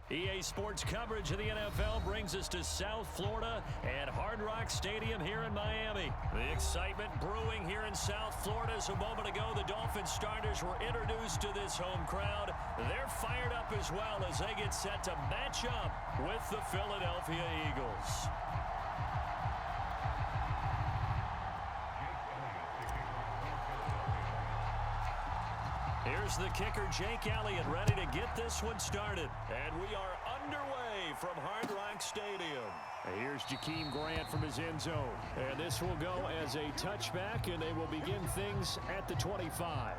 EA Sports coverage of the NFL brings us to South Florida at Hard Rock Stadium here in Miami. The excitement brewing here in South Florida as a moment ago the Dolphins starters were introduced to this home crowd. They're fired up as well as they get set to match up with the Philadelphia Eagles. Here's the kicker, Jake Elliott, ready to get this one started. And we are underway from Hard Rock Stadium. Here's Jakeem Grant from his end zone. And this will go as a touchback, and they will begin things at the 25.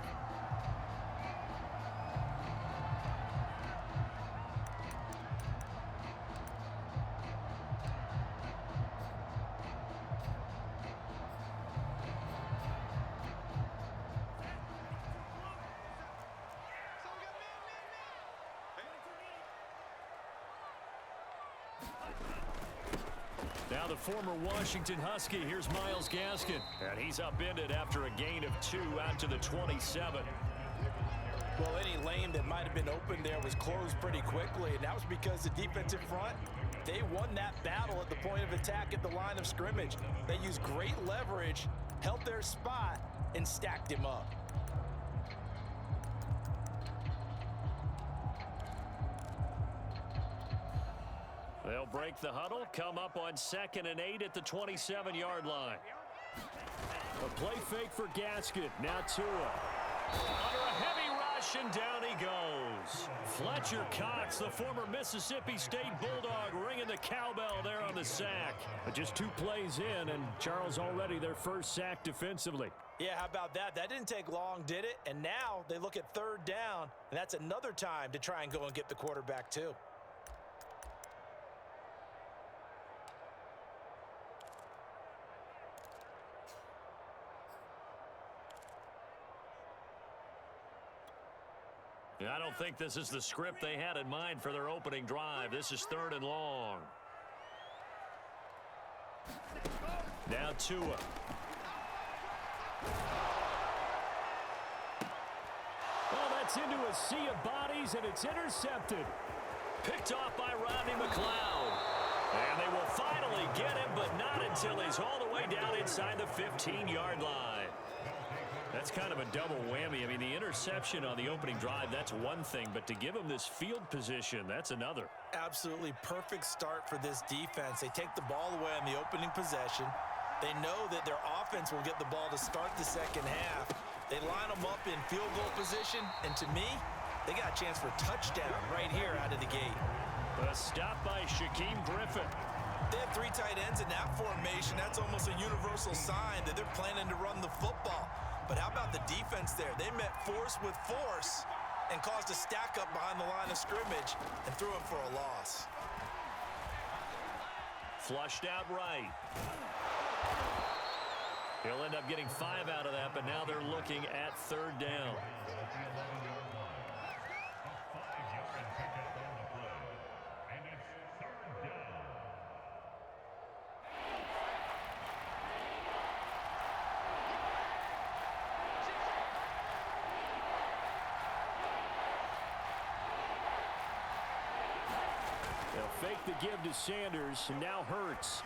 Now the former Washington Husky, here's Myles Gaskin. And he's upended after a gain of 2 out to the 27. Well, any lane that might have been open there was closed pretty quickly, and that was because the defensive front, they won that battle at the point of attack at the line of scrimmage. They used great leverage, held their spot, and stacked him up. They'll break the huddle, come up on 2nd and 8 at the 27-yard line. A play fake for Gaskin. Now Tua. Under a heavy rush, and down he goes. Fletcher Cox, the former Mississippi State Bulldog, ringing the cowbell there on the sack. But just 2 plays in, and Charles already their first sack defensively. Yeah, how about that? That didn't take long, did it? And now they look at 3rd down, and that's another time to try and go and get the quarterback too. I don't think this is the script they had in mind for their opening drive. This is 3rd and long. Now Tua. Oh, that's into a sea of bodies, and it's intercepted. Picked off by Rodney McLeod. And they will finally get him, but not until he's all the way down inside the 15-yard line. That's kind of a double whammy. I mean, the interception on the opening drive, that's one thing, but to give him this field position, that's another. Absolutely perfect start for this defense. They take the ball away on the opening possession. They know that their offense will get the ball to start the second half. They line them up in field goal position, and to me, they got a chance for a touchdown right here out of the gate. A stop by Shaquem Griffin. They have 3 tight ends in that formation. That's almost a universal sign that they're planning to run the football. But how about the defense there? They met force with force and caused a stack up behind the line of scrimmage and threw him for a loss. Flushed out right. He'll end up getting 5 out of that, but now they're looking at 3rd down. They'll fake the give to Sanders, and now Hurts.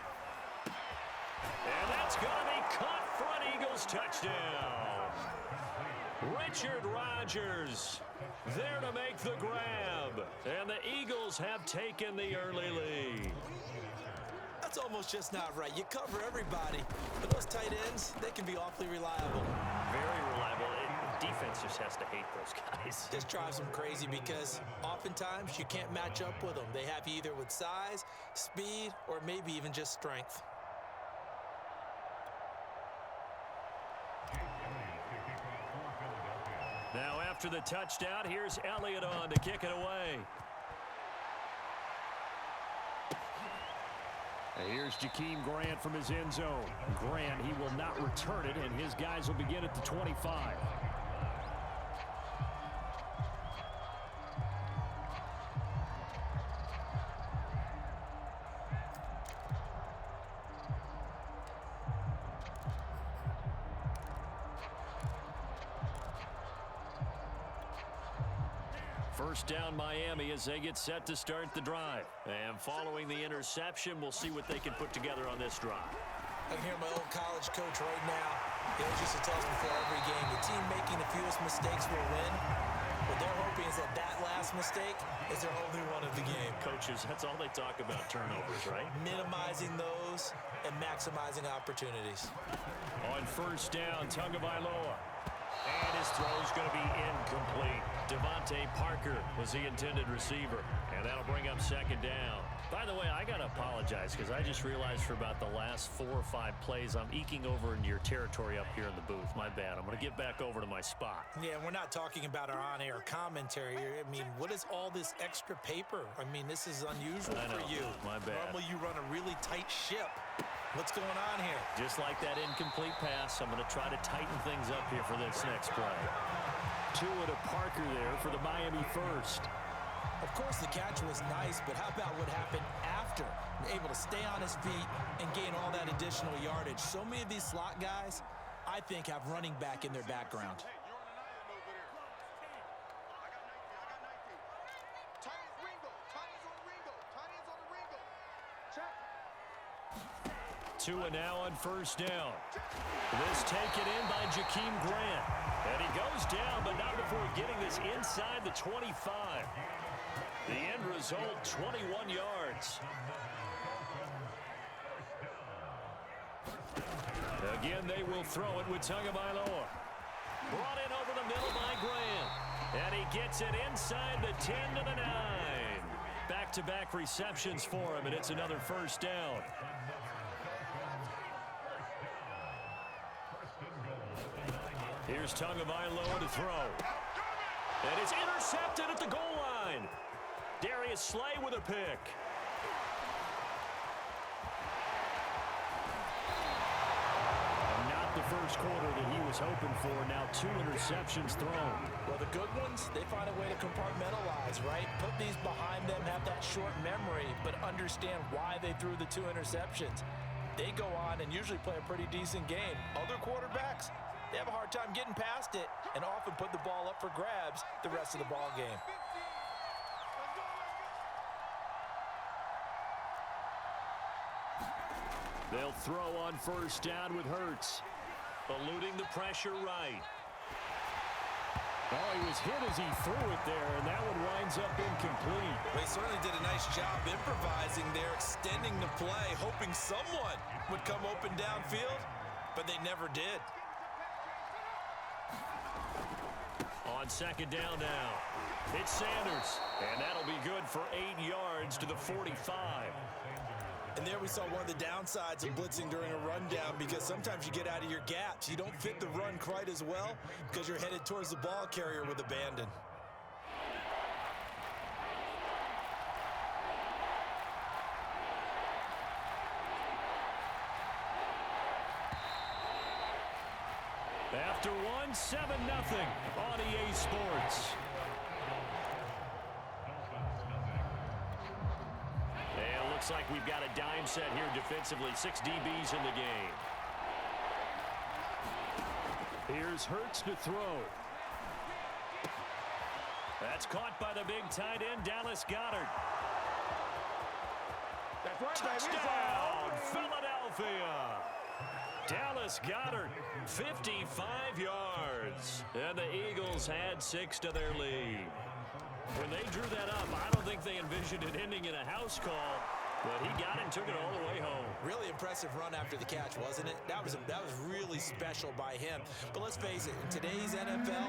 And that's going to be caught for an Eagles touchdown. Richard Rodgers there to make the grab. And the Eagles have taken the early lead. That's almost just not right. You cover everybody, but those tight ends, they can be awfully reliable. Very reliable. Defense just has to hate those guys. This drives them crazy because oftentimes you can't match up with them. They have you either with size, speed, or maybe even just strength. Now after the touchdown, here's Elliott on to kick it away. Here's Jakeem Grant from his end zone. Grant, he will not return it, and his guys will begin at the 25. First down Miami as they get set to start the drive. And following the interception, we'll see what they can put together on this drive. I can hear my old college coach right now. He always used to tell us before every game, the team making the fewest mistakes will win. What they're hoping is that last mistake is their only one of the game. Coaches, that's all they talk about, turnovers, right? Minimizing those and maximizing opportunities. On first down, Tagovailoa. And his throw is going to be incomplete. Devontae Parker was the intended receiver. And that'll bring up second down. By the way, I got to apologize because I just realized for about the last 4 or 5 plays, I'm eking over into your territory up here in the booth. My bad. I'm going to get back over to my spot. Yeah, we're not talking about our on-air commentary here. I mean, what is all this extra paper? I mean, this is unusual for you. My bad. Normally you run a really tight ship. What's going on here? Just like that incomplete pass, I'm going to try to tighten things up here for this next play. Tua to Parker there for the Miami first. Of course, the catch was nice, but how about what happened after? Able to stay on his feet and gain all that additional yardage. So many of these slot guys, I think, have running back in their background. Tua now on first down. This taken in by Jakeem Grant. And he goes down, but not before getting this inside the 25. The end result, 21 yards. Again, they will throw it with Tagovailoa. Brought in over the middle by Grant. And he gets it inside the 10 to the 9. Back-to-back receptions for him, and it's another first down. Here's Tagovailoa to throw. And it's intercepted at the goal line. Darius Slay with a pick. And not the first quarter that he was hoping for. Now 2 interceptions thrown. Well, the good ones, they find a way to compartmentalize, right? Put these behind them, have that short memory, but understand why they threw the 2 interceptions. They go on and usually play a pretty decent game. Other quarterbacks, they have a hard time getting past it and often put the ball up for grabs the rest of the ball game. They'll throw on first down with Hurts. Eluding the pressure right. Oh, he was hit as he threw it there, and that one winds up incomplete. They certainly did a nice job improvising there, extending the play, hoping someone would come open downfield, but they never did. On second down now, it's Sanders, and that'll be good for 8 yards to the 45. And there we saw one of the downsides of blitzing during a rundown, because sometimes you get out of your gaps. You don't fit the run quite as well because you're headed towards the ball carrier with abandon. After one, 7-0 on EA Sports. And it looks like we've got a dime set here defensively. 6 DBs in the game. Here's Hurts to throw. That's caught by the big tight end, Dallas Goedert. That's right, Touchdown, Philadelphia. Dallas Goedert, 55 yards. And the Eagles had 6 to their lead. When they drew that up, I don't think they envisioned it ending in a house call, but he got it and took it all the way home. Really impressive run after the catch, wasn't it? That was really special by him. But let's face it, in today's NFL,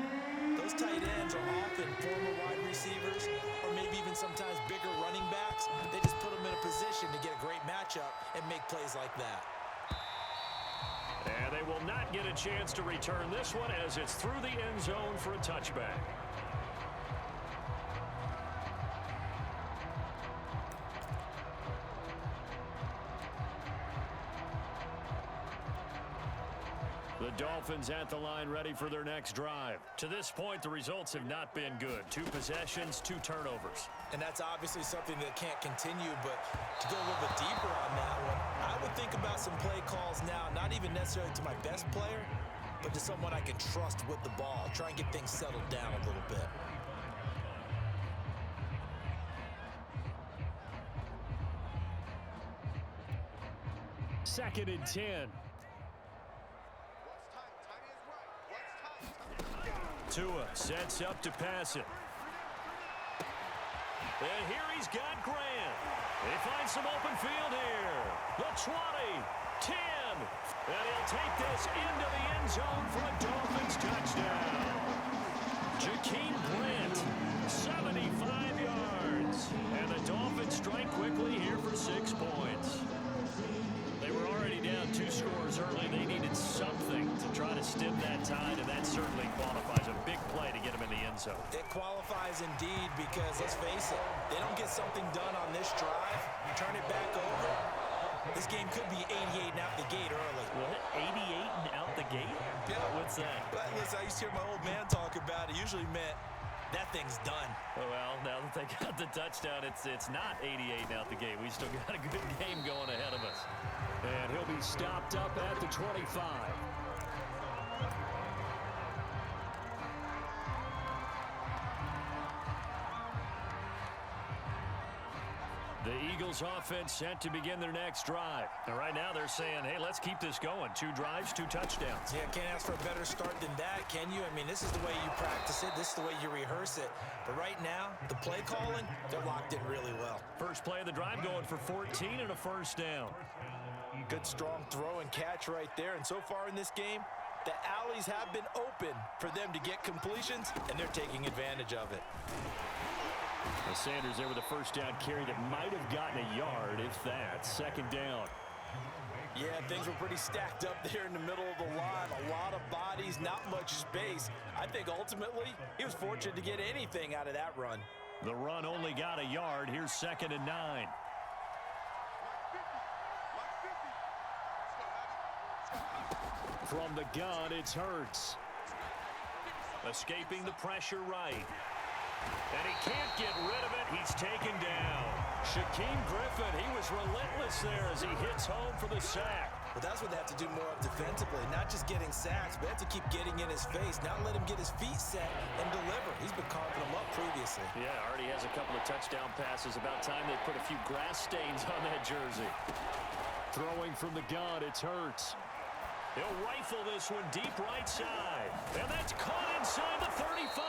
those tight ends are often former wide receivers or maybe even sometimes bigger running backs. They just put them in a position to get a great matchup and make plays like that. And they will not get a chance to return this one as it's through the end zone for a touchback. The Dolphins at the line ready for their next drive. To this point, the results have not been good. 2 possessions, 2 turnovers. And that's obviously something that can't continue, but to go a little bit deeper on that one, I would think about some play calls now, not even necessarily to my best player, but to someone I can trust with the ball. Try and get things settled down a little bit. 2nd and 10. Tua sets up to pass it. And here he's got Grant. They find some open field here. The 20, 10. And he'll take this into the end zone for a Dolphins touchdown. Jakeem Grant, 75 yards. And the Dolphins strike quickly here for 6 points. They were already down 2 scores early. They needed something to try to stem that tide, and that certainly qualifies. A big play to get him in the end zone. It qualifies indeed because, let's face it, they don't get something done on this drive, turn it back over, this game could be 88 and out the gate early. What? 88 and out the gate? Yeah. What's that? But listen, I used to hear my old man talk about it. Usually meant that thing's done. Oh, well, now that they got the touchdown, it's not 88 out the gate. We still got a good game going ahead of us. And he'll be stopped up at the 25. The Eagles offense set to begin their next drive. And right now they're saying, hey, let's keep this going. 2 drives, 2 touchdowns. Yeah, can't ask for a better start than that, can you? I mean, this is the way you practice it. This is the way you rehearse it. But right now, the play calling, they're locked in really well. First play of the drive going for 14 and a first down. Good, strong throw and catch right there. And so far in this game, the alleys have been open for them to get completions, and they're taking advantage of it. Well, Sanders there with a first down carry that might have gotten a yard, if that. 2nd down. Yeah, things were pretty stacked up there in the middle of the line. A lot of bodies, not much space. I think ultimately he was fortunate to get anything out of that run. The run only got a yard. Here's 2nd and 9. From the gun, it's Hurts. Escaping the pressure right. And he can't get rid of it. He's taken down. Shaquem Griffin, he was relentless there as he hits home for the sack. But that's what they have to do more of defensively. Not just getting sacks, but they have to keep getting in his face. Not let him get his feet set and deliver. He's been carving them up previously. Yeah, already has a couple of touchdown passes. About time they put a few grass stains on that jersey. Throwing from the gun, it's Hurts. He'll rifle this one deep right side. And that's caught inside the 35.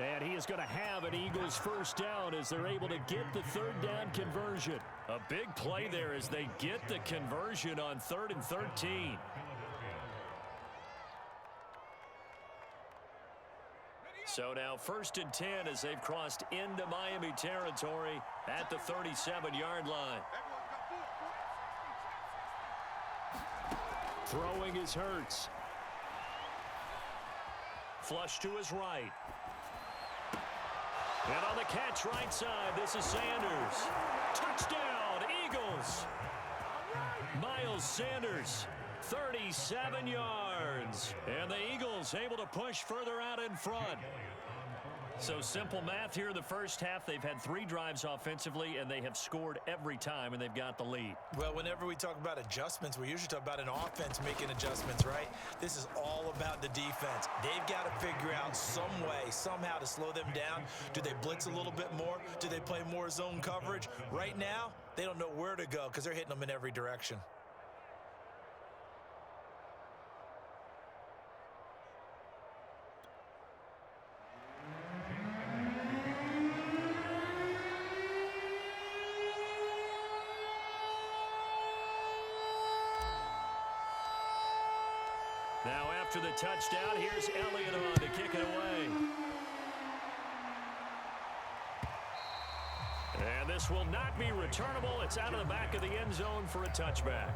And he is going to have an Eagles first down as they're able to get the 3rd down conversion. A big play there as they get the conversion on 3rd and 13. So now 1st and 10 as they've crossed into Miami territory at the 37-yard line. Throwing is Hurts. Flush to his right. And on the catch right side, this is Sanders. Touchdown, Eagles. Miles Sanders, 37 yards. And the Eagles able to push further out in front. So simple math here in the first half. They've had 3 drives offensively, and they have scored every time, and they've got the lead. Well, whenever we talk about adjustments, we usually talk about an offense making adjustments, right? This is all about the defense. They've got to figure out some way, somehow to slow them down. Do they blitz a little bit more? Do they play more zone coverage? Right now, they don't know where to go because they're hitting them in every direction. Now after the touchdown, here's Elliott on to kick it away. And this will not be returnable. It's out of the back of the end zone for a touchback.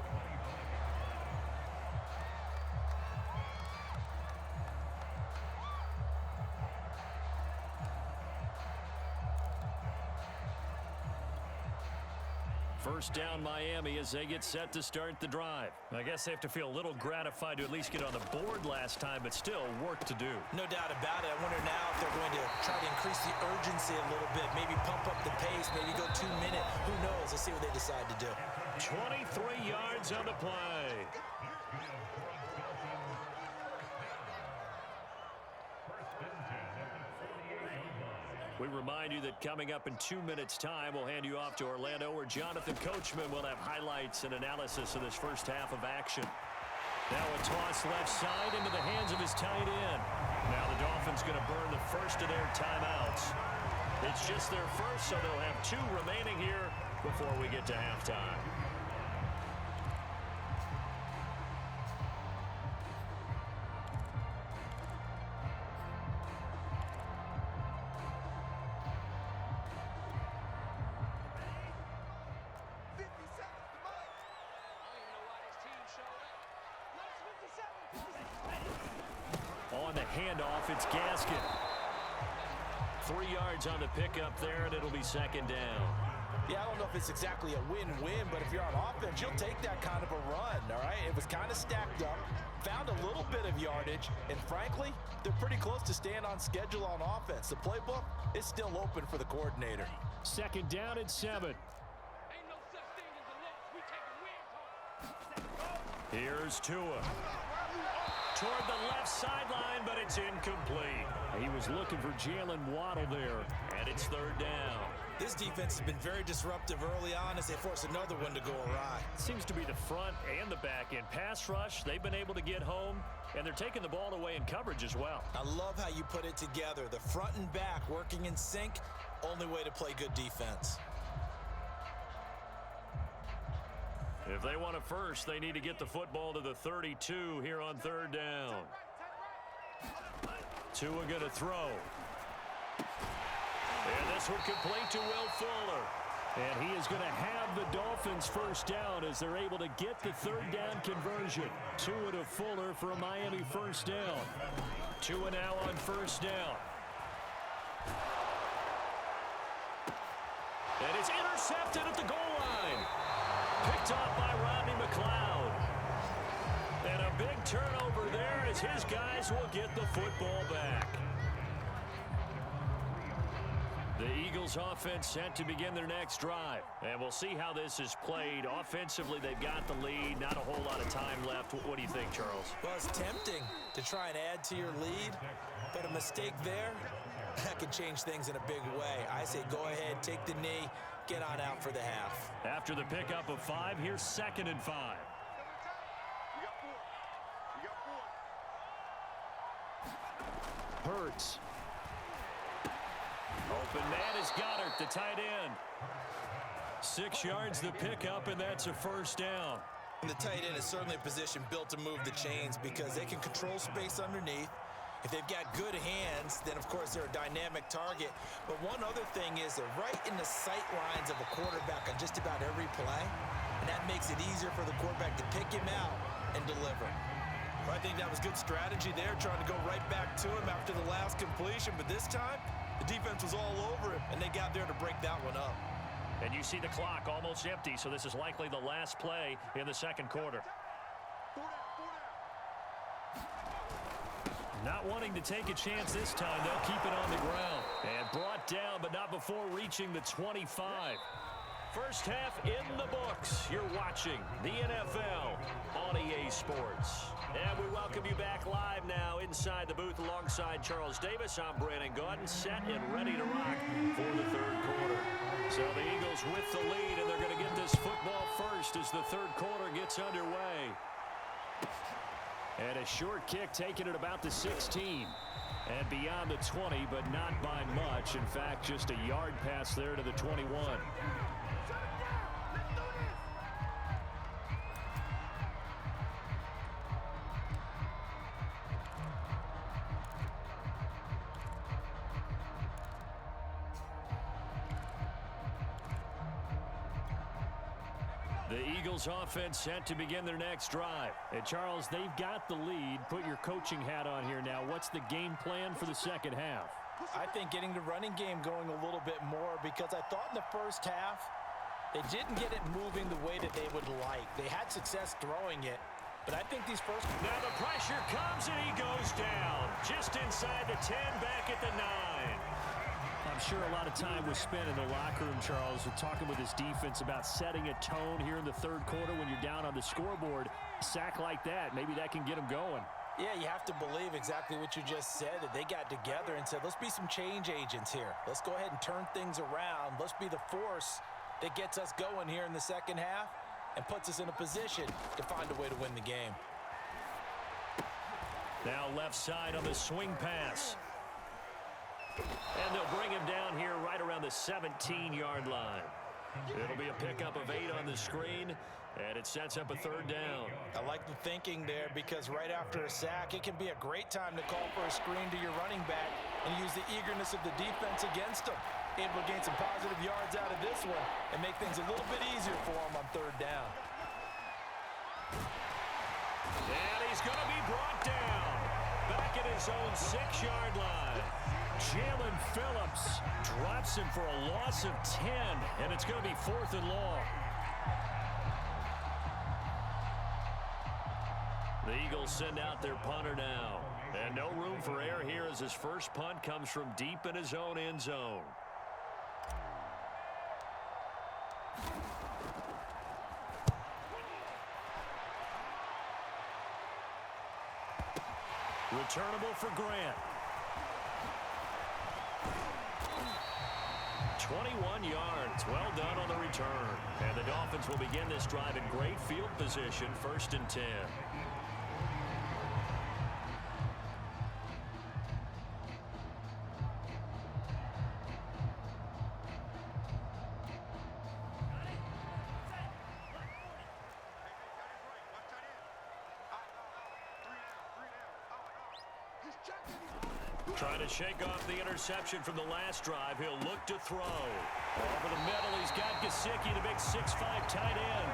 First down Miami as they get set to start the drive. I guess they have to feel a little gratified to at least get on the board last time, but still work to do. No doubt about it. I wonder now if they're going to try to increase the urgency a little bit, maybe pump up the pace, maybe go 2-minute. Who knows? Let's see what they decide to do. 23 yards on the play. We remind you that coming up in 2 minutes' time, we'll hand you off to Orlando, where Jonathan Coachman will have highlights and analysis of this first half of action. Now a toss left side into the hands of his tight end. Now the Dolphins going to burn the first of their timeouts. It's just their first, so they'll have 2 remaining here before we get to halftime. On the handoff, it's Gaskin. 3 yards on the pickup there, and it'll be second down. Yeah, I don't know if it's exactly a win-win, but if you're on offense, you'll take that kind of a run, all right? It was kind of stacked up, found a little bit of yardage, and frankly, they're pretty close to staying on schedule on offense. The playbook is still open for the coordinator. Second down and 7. Here's Tua. Toward the left sideline, but it's incomplete. He was looking for Jalen Waddle there, and it's third down. This defense has been very disruptive early on as they force another one to go awry. Seems to be the front and the back end. Pass rush, they've been able to get home, and they're taking the ball away in coverage as well. I love how you put it together. The front and back working in sync, only way to play good defense. If they want a first, they need to get the football to the 32 here on third down. Tua going to throw. And this one complete to Will Fuller. And he is going to have the Dolphins first down as they're able to get the third down conversion. Tua to Fuller for a Miami first down. Tua now on first down. And it's intercepted at the goal line. Picked off by Rodney McLeod. And a big turnover there as his guys will get the football back. The Eagles offense set to begin their next drive. And we'll see how this is played. Offensively, they've got the lead. Not a whole lot of time left. What do you think, Charles? Well, it's tempting to try and add to your lead, but a mistake there, that could change things in a big way. I say go ahead, take the knee, get on out for the half. After the pickup of 5, here's 2nd and 5. Hurts. Open man is Goddard, the tight end. 6 yards the pickup, and that's a first down. And the tight end is certainly a position built to move the chains because they can control space underneath. If they've got good hands, then of course they're a dynamic target. But one other thing is they're right in the sight lines of a quarterback on just about every play. And that makes it easier for the quarterback to pick him out and deliver. I think that was good strategy there, trying to go right back to him after the last completion. But this time, the defense was all over him, and they got there to break that one up. And you see the clock almost empty, so this is likely the last play in the second quarter. Not wanting to take a chance this time, they'll keep it on the ground. And brought down, but not before reaching the 25. First half in the books. You're watching the NFL on EA Sports. And we welcome you back live now inside the booth alongside Charles Davis. I'm Brandon Gaudin, set and ready to rock for the third quarter. So the Eagles with the lead, and they're going to get this football first as the third quarter gets underway. And a short kick taken at about the 16. And beyond the 20, but not by much. In fact, just a yard pass there to the 21. The Eagles offense set to begin their next drive. And Charles, they've got the lead. Put your coaching hat on here now. What's the game plan for the second half? I think getting the running game going a little bit more, because I thought in the first half they didn't get it moving the way that they would like. They had success throwing it, but I think these first... Now the pressure comes and he goes down. Just inside the 10, back at the 9. I'm sure a lot of time was spent in the locker room, Charles, talking with his defense about setting a tone here in the third quarter when you're down on the scoreboard. A sack like that, maybe that can get him going. Yeah, you have to believe exactly what you just said, that they got together and said, let's be some change agents here. Let's go ahead and turn things around. Let's be the force that gets us going here in the second half and puts us in a position to find a way to win the game. Now left side on the swing pass. And they'll bring him down here right around the 17-yard line. It'll be a pickup of 8 on the screen, and it sets up a third down. I like the thinking there because right after a sack, it can be a great time to call for a screen to your running back and use the eagerness of the defense against him. Able to gain some positive yards out of this one and make things a little bit easier for him on third down. And he's going to be brought down back at his own 6-yard line. Jalen Phillips drops him for a loss of 10, and it's going to be 4th and long. The Eagles send out their punter now. And no room for error here as his first punt comes from deep in his own end zone. Returnable for Grant. 21 yards. Well done on the return. And the Dolphins will begin this drive in great field position, 1st and 10. Trying to shake off the interception from the last drive. He'll look to throw. Over the middle, he's got Gesicki, the big 6'5" tight end.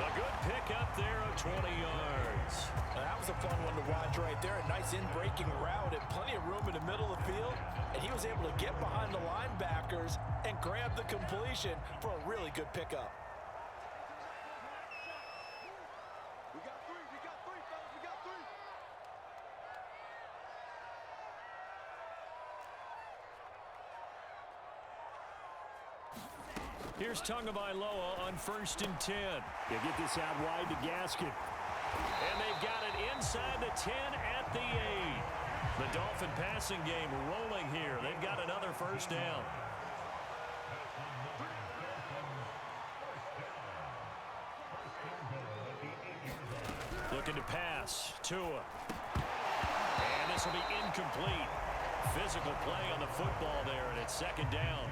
A good pickup there of 20 yards. That was a fun one to watch right there. A nice in-breaking route and plenty of room in the middle of the field. And he was able to get behind the linebackers and grab the completion for a really good pickup. We got three, fellas, we got three. Here's Tagovailoa on 1st and 10. They get this out wide to Gaskin. And they've got it inside the 10 at the 8. The Dolphin passing game rolling here. They've got another first down. Looking to pass. Tua. And this will be incomplete. Physical play on the football there, and it's 2nd down.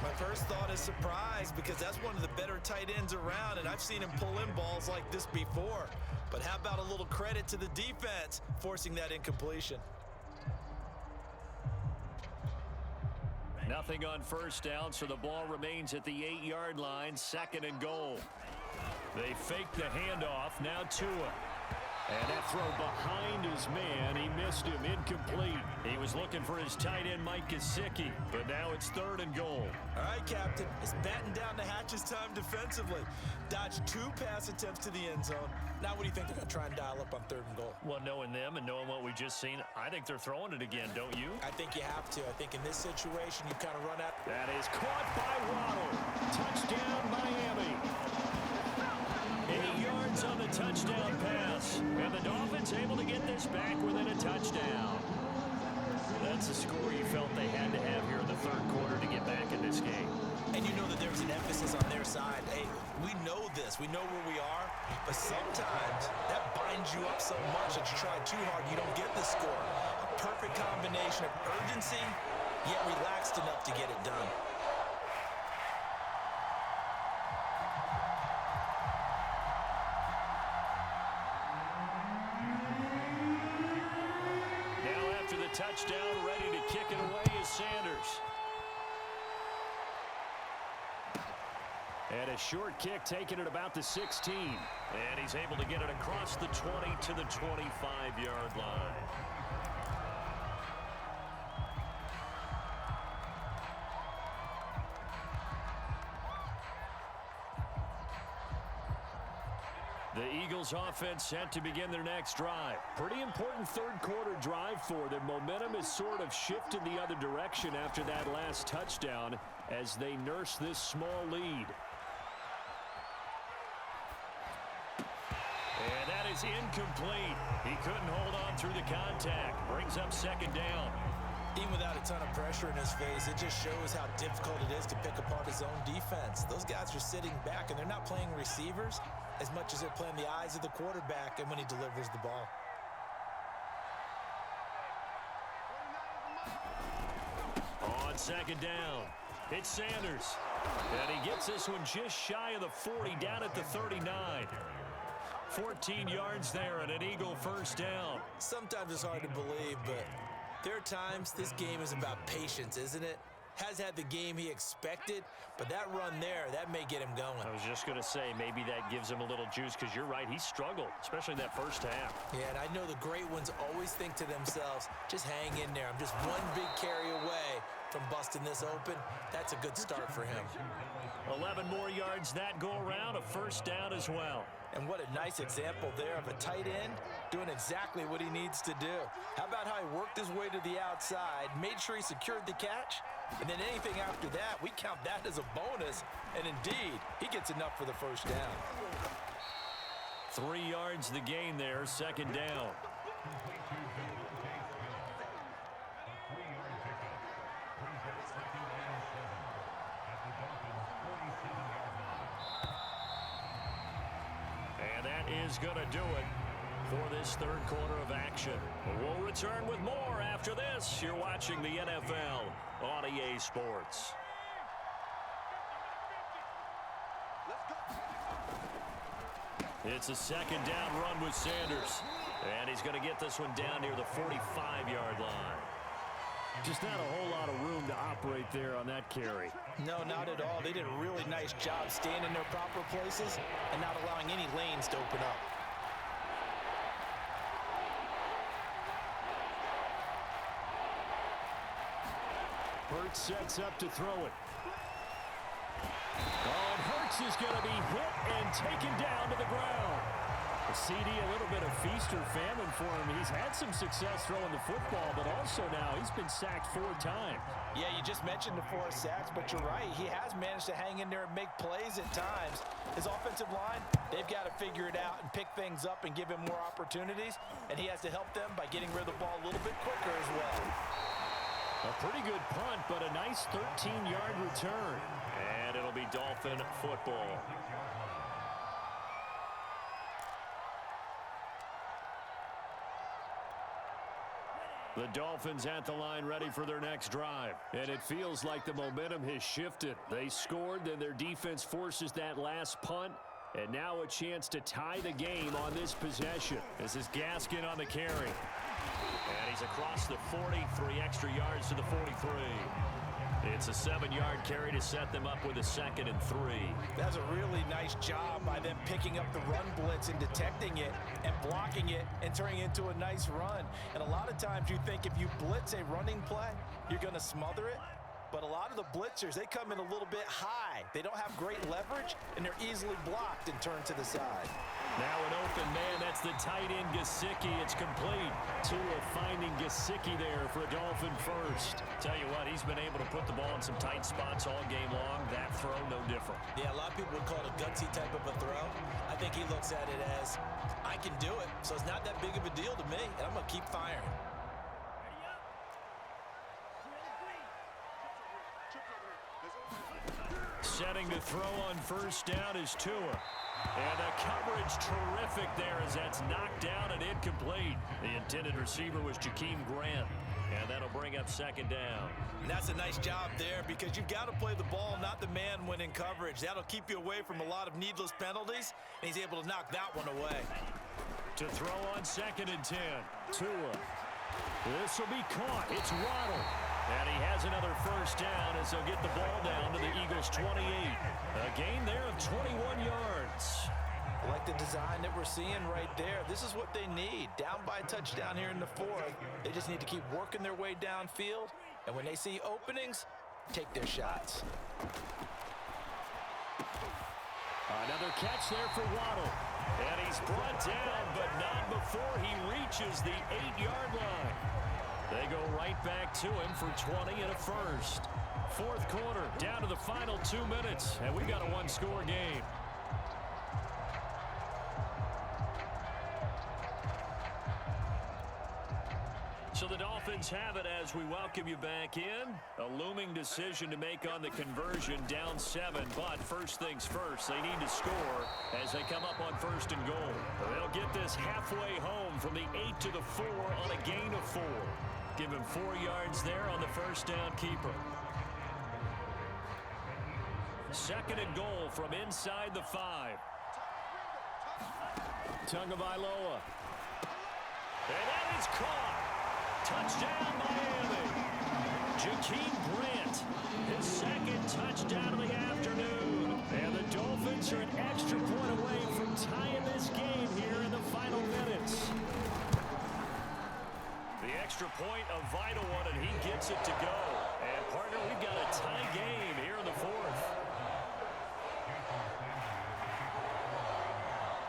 My first thought is surprise because that's one of the better tight ends around, and I've seen him pull in balls like this before. But how about a little credit to the defense forcing that incompletion? Nothing on first down, so the ball remains at the 8-yard line, 2nd and goal. They fake the handoff, now Tua. And that throw behind his man, he missed him, incomplete. He was looking for his tight end, Mike Gesicki, but now it's 3rd and goal. All right, Captain, it's batten down the hatches time defensively. Dodged 2 pass attempts to the end zone. Now what do you think they're going to try and dial up on 3rd and goal? Well, knowing them and knowing what we've just seen, I think they're throwing it again, don't you? I think you have to. I think in this situation, you kind of run out. That is caught by Waddle. Touchdown, Miami. 8 yards on the touchdown pass. And the Dolphins able to get this back within a touchdown. That's the score you felt they had to have here in the 3rd quarter to get back in this game. And you know that there's an emphasis on their side. Hey, we know this. We know where we are. But sometimes that binds you up so much that you try too hard, you don't get the score. A perfect combination of urgency, yet relaxed enough to get it done. Touchdown, ready to kick it away is Sanders. And a short kick taken at about the 16. And he's able to get it across the 20 to the 25-yard line. The Eagles offense set to begin their next drive. Pretty important 3rd quarter drive for them. Momentum has sort of shifted the other direction after that last touchdown as they nurse this small lead. And that is incomplete. He couldn't hold on through the contact. Brings up second down. Even without a ton of pressure in his face, it just shows how difficult it is to pick apart his own defense. Those guys are sitting back, and they're not playing receivers as much as they're playing the eyes of the quarterback and when he delivers the ball. On second down, it's Sanders. And he gets this one just shy of the 40, down at the 39. 14 yards there and an Eagle first down. Sometimes it's hard to believe, but there are times this game is about patience, isn't it? Has had the game he expected, but that run there, that may get him going. I was just going to say, maybe that gives him a little juice, because you're right, he struggled, especially in that first half. Yeah, and I know the great ones always think to themselves, just hang in there. I'm just one big carry away from busting this open. That's a good start for him. 11 more yards that go around, a first down as well. And what a nice example there of a tight end doing exactly what he needs to do. How about how he worked his way to the outside, made sure he secured the catch, and then anything after that, we count that as a bonus. And indeed, he gets enough for the first down. 3 yards the gain there, second down. And that is going to do it for this third quarter of action. We'll return with more after this. You're watching the NFL on EA Sports. It's a second down run with Sanders. And he's going to get this one down near the 45-yard line. Just not a whole lot of room to operate there on that carry. No, not at all. They did a really nice job staying in their proper places and not allowing any lanes to open up. Hurts sets up to throw it. Oh, and Hurts is going to be hit and taken down to the ground. The CD, a little bit of feast or famine for him. He's had some success throwing the football, but also now he's been sacked 4 times. Yeah, you just mentioned the 4 sacks, but you're right. He has managed to hang in there and make plays at times. His offensive line, they've got to figure it out and pick things up and give him more opportunities, and he has to help them by getting rid of the ball a little bit quicker as well. A pretty good punt, but a nice 13-yard return. And it'll be Dolphin football. The Dolphins at the line ready for their next drive. And it feels like the momentum has shifted. They scored, then their defense forces that last punt. And now a chance to tie the game on this possession. This is Gaskin on the carry. And he's across the 40, 3 extra yards to the 43. It's a 7-yard carry to set them up with a 2nd and 3. That's a really nice job by them picking up the run blitz and detecting it and blocking it and turning it into a nice run. And a lot of times you think if you blitz a running play, you're going to smother it. But a lot of the blitzers, they come in a little bit high. They don't have great leverage, and they're easily blocked and turned to the side. Now an open man, that's the tight end Gesicki. It's complete. Tua finding Gesicki there for a Dolphin first. Tell you what, he's been able to put the ball in some tight spots all game long. That throw, no different. Yeah, a lot of people would call it a gutsy type of a throw. I think he looks at it as, I can do it, so it's not that big of a deal to me, and I'm going to keep firing. Setting to throw on first down is Tua. And the coverage terrific there as that's knocked down and incomplete. The intended receiver was Jakeem Grant. And that'll bring up second down. And that's a nice job there because you've got to play the ball, not the man when in coverage. That'll keep you away from a lot of needless penalties, and he's able to knock that one away. To throw on 2nd and 10. Tua. This will be caught. It's Waddle. And he has another first down as they'll get the ball down to the Eagles' 28. A gain there of 21 yards. I like the design that we're seeing right there. This is what they need. Down by a touchdown here in the 4th. They just need to keep working their way downfield. And when they see openings, take their shots. Another catch there for Waddle. And he's brought down, but not before he reaches the 8-yard line. They go right back to him for 20 and a first. 4th quarter, down to the final 2 minutes, and we've got a 1-score game. Dolphins have it as we welcome you back in. A looming decision to make on the conversion, down 7. But first things first, they need to score as they come up on 1st and goal. They'll get this halfway home from the 8 to the 4 on a gain of 4. Give him 4 yards there on the first down keeper. 2nd and goal from inside the 5. Tagovailoa. And that is caught. Touchdown, Miami. Jakeem Grant, his 2nd touchdown of the afternoon. And the Dolphins are an extra point away from tying this game here in the final minutes. The extra point, a vital one, and he gets it to go. And, partner, we've got a tie game here in the 4th.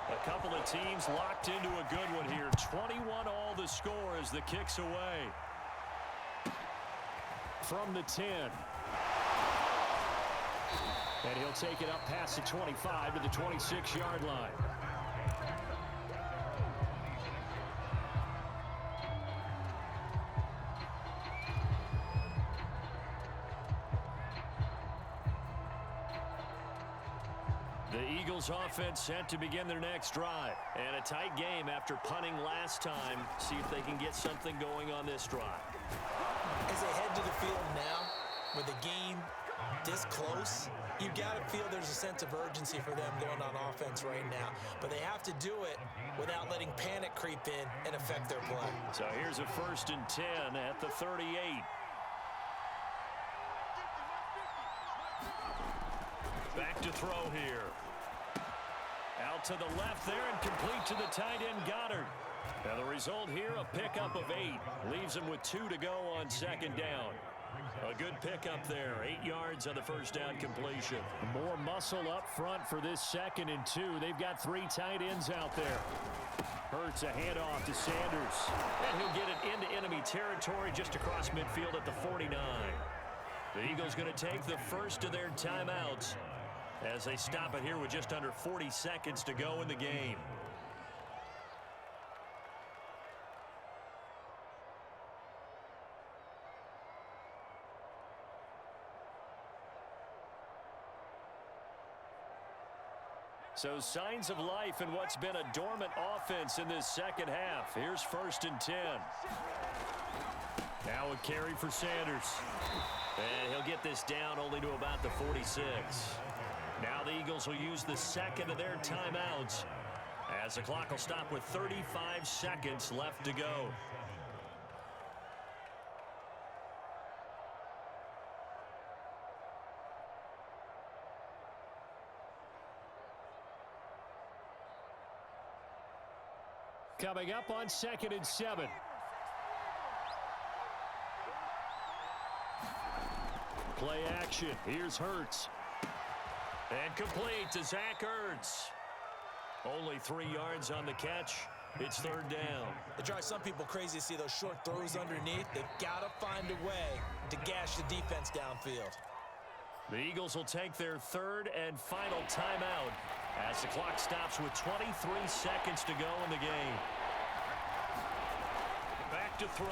A couple of teams locked into a good one here. 21 all the score as the kick's away. From the 10. And he'll take it up past the 25 to the 26-yard line. The Eagles offense set to begin their next drive. And a tight game after punting last time. See if they can get something going on this drive. As they head to the field now, with the game this close, you've got to feel there's a sense of urgency for them going on offense right now. But they have to do it without letting panic creep in and affect their play. So here's a 1st and 10 at the 38. Back to throw here. Out to the left there and complete to the tight end Goddard. Now the result here, a pickup of 8. Leaves him with 2 to go on 2nd down. A good pickup there. 8 yards on the first down completion. More muscle up front for this 2nd and 2. They've got 3 tight ends out there. Hurts a handoff to Sanders. And he'll get it into enemy territory just across midfield at the 49. The Eagles going to take the first of their timeouts as they stop it here with just under 40 seconds to go in the game. So signs of life in what's been a dormant offense in this 2nd half. Here's 1st and 10. Now a carry for Sanders. And he'll get this down only to about the 46. Now the Eagles will use the 2nd of their timeouts as the clock will stop with 35 seconds left to go. Coming up on 2nd and 7. Play action. Here's Hurts. And complete to Zach Ertz. Only 3 yards on the catch. It's 3rd down. It drives some people crazy to see those short throws underneath. They've got to find a way to gash the defense downfield. The Eagles will take their 3rd and final timeout as the clock stops with 23 seconds to go in the game. Back to throw.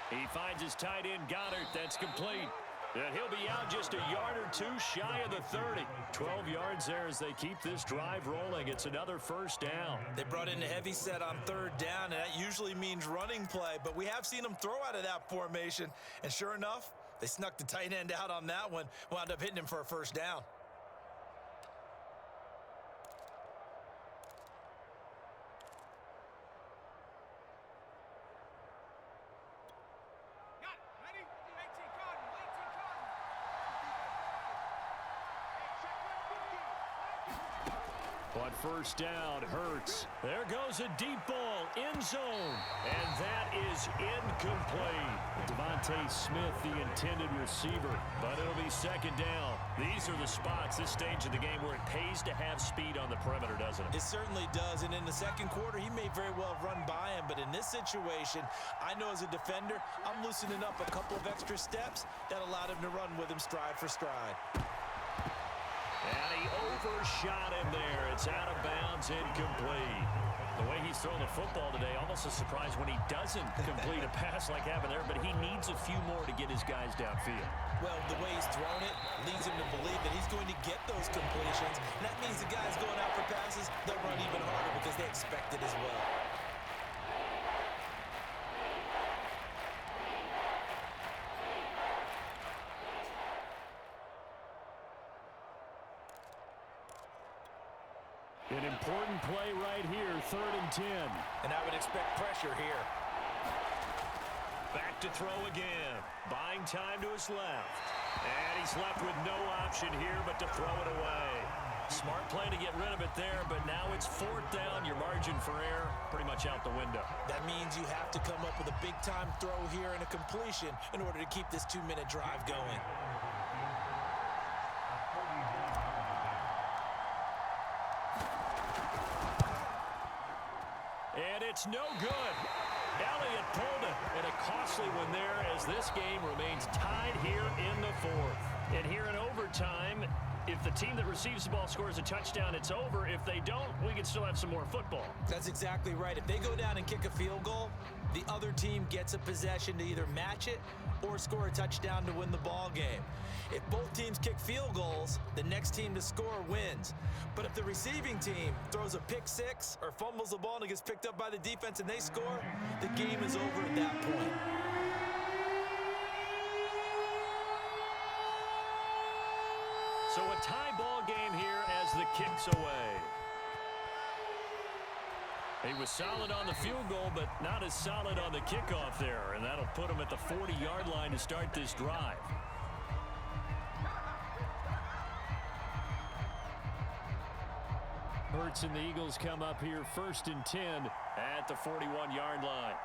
He finds his tight end Goddard. That's complete. And he'll be out just a yard or 2 shy of the 30. 12 yards there as they keep this drive rolling. It's another 1st down. They brought in a heavy set on 3rd down, and that usually means running play. But we have seen them throw out of that formation. And sure enough, they snuck the tight end out on that one. Wound up hitting him for a 1st down. On 1st down, Hurts. There goes a deep ball, end zone. And that is incomplete. Devontae Smith, the intended receiver. But it'll be 2nd down. These are the spots, this stage of the game, where it pays to have speed on the perimeter, doesn't it? It certainly does. And in the 2nd quarter, he may very well have run by him. But in this situation, I know as a defender, I'm loosening up a couple of extra steps that allowed him to run with him stride for stride. And he overshot him there. It's out of bounds, incomplete. The way he's thrown the football today, almost a surprise when he doesn't complete a pass like happened there, but he needs a few more to get his guys downfield. Well, the way he's thrown it leads him to believe that he's going to get those completions. And that means the guys going out for passes, they'll run even harder because they expect it as well. An important play right here, 3rd and 10. And I would expect pressure here. Back to throw again. Buying time to his left. And he's left with no option here but to throw it away. Smart play to get rid of it there, but now it's 4th down. Your margin for error pretty much out the window. That means you have to come up with a big-time throw here and a completion in order to keep this 2-minute drive going. And it's no good. Elliott pulled it, and a costly one there as this game remains tied here in the 4th. And here in overtime, if the team that receives the ball scores a touchdown, it's over. If they don't, we can still have some more football. That's exactly right. If they go down and kick a field goal, the other team gets a possession to either match it or score a touchdown to win the ball game. If both teams kick field goals, the next team to score wins. But if the receiving team throws a pick six or fumbles the ball and it gets picked up by the defense and they score, the game is over at that point. So a tie ball game here as the kick's away. He was solid on the field goal, but not as solid on the kickoff there, and that'll put him at the 40-yard line to start this drive. Hurts and the Eagles come up here 1st and 10 at the 41-yard line.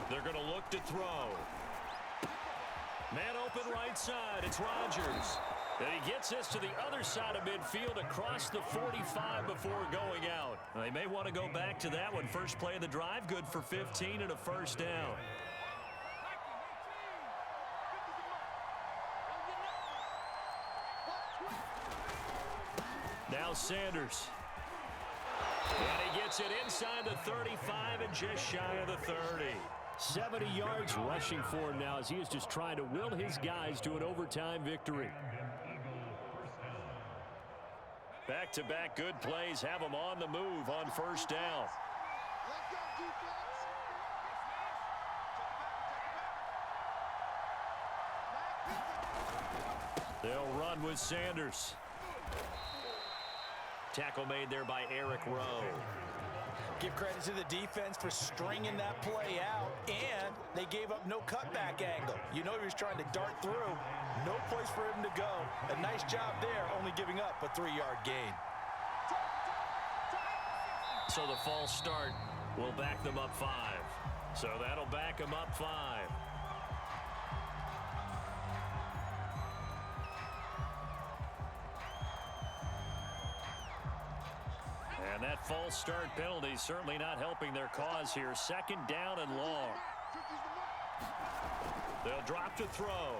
They're going to look to throw. Man open right side. It's Rodgers. And he gets this to the other side of midfield across the 45 before going out. They may want to go back to that one. First play of the drive, good for 15 and a 1st down. Now Sanders. And he gets it inside the 35 and just shy of the 30. 70 yards rushing for him now as he is just trying to will his guys to an overtime victory. Back-to-back good plays have him on the move on 1st down. They'll run with Sanders. Tackle made there by Eric Rowe. Give credit to the defense for stringing that play out, and they gave up no cutback angle. You know he was trying to dart through. No place for him to go. A nice job there, only giving up a 3-yard gain. So the false start will back them up 5. So that'll back them up 5. And that false start penalty certainly not helping their cause here. 2nd down and long. They'll drop to throw.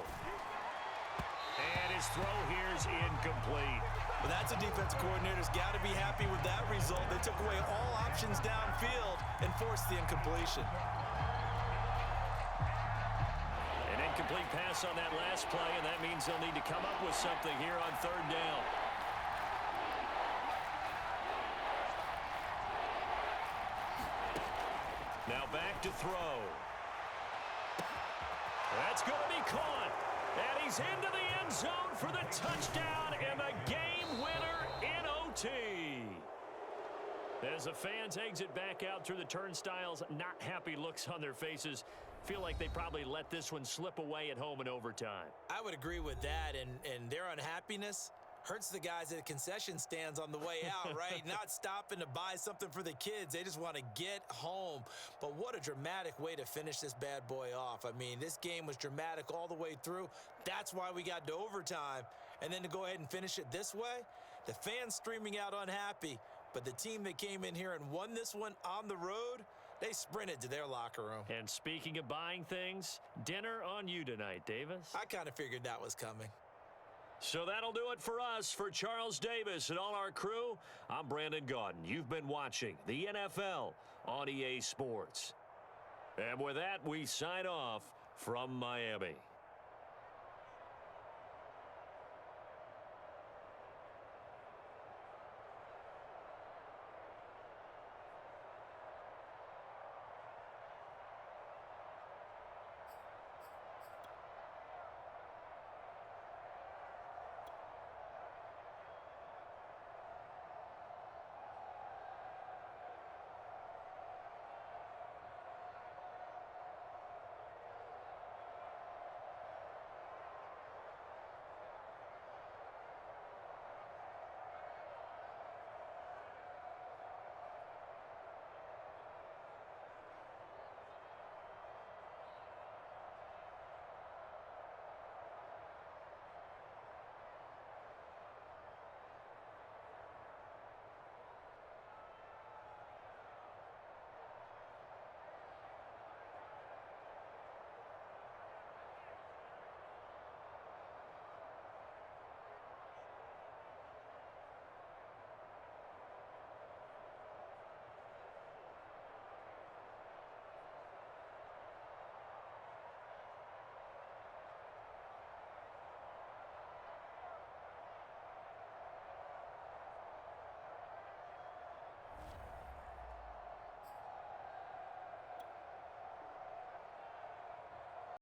And his throw here's incomplete. Well, that's a defensive coordinator's got to be happy with that result. They took away all options downfield and forced the incompletion. An incomplete pass on that last play, and that means they'll need to come up with something here on 3rd down. Now back to throw. That's going to be caught. And he's into the end zone for the touchdown and the game winner in OT. As the fans exit back out through the turnstiles, not happy looks on their faces. Feel like they probably let this one slip away at home in overtime. I would agree with that, and their unhappiness hurts the guys at the concession stands on the way out, right? Not stopping to buy something for the kids. They just want to get home. But what a dramatic way to finish this bad boy off. I mean, this game was dramatic all the way through. That's why we got to overtime. And then to go ahead and finish it this way, the fans streaming out unhappy. But the team that came in here and won this one on the road, They sprinted to their locker room. And speaking of buying things, dinner on you tonight, Davis. I kind of figured that was coming. So that'll do it for us. For Charles Davis and all our crew, I'm Brandon Gaudin. You've been watching the NFL on EA Sports. And with that, we sign off from Miami.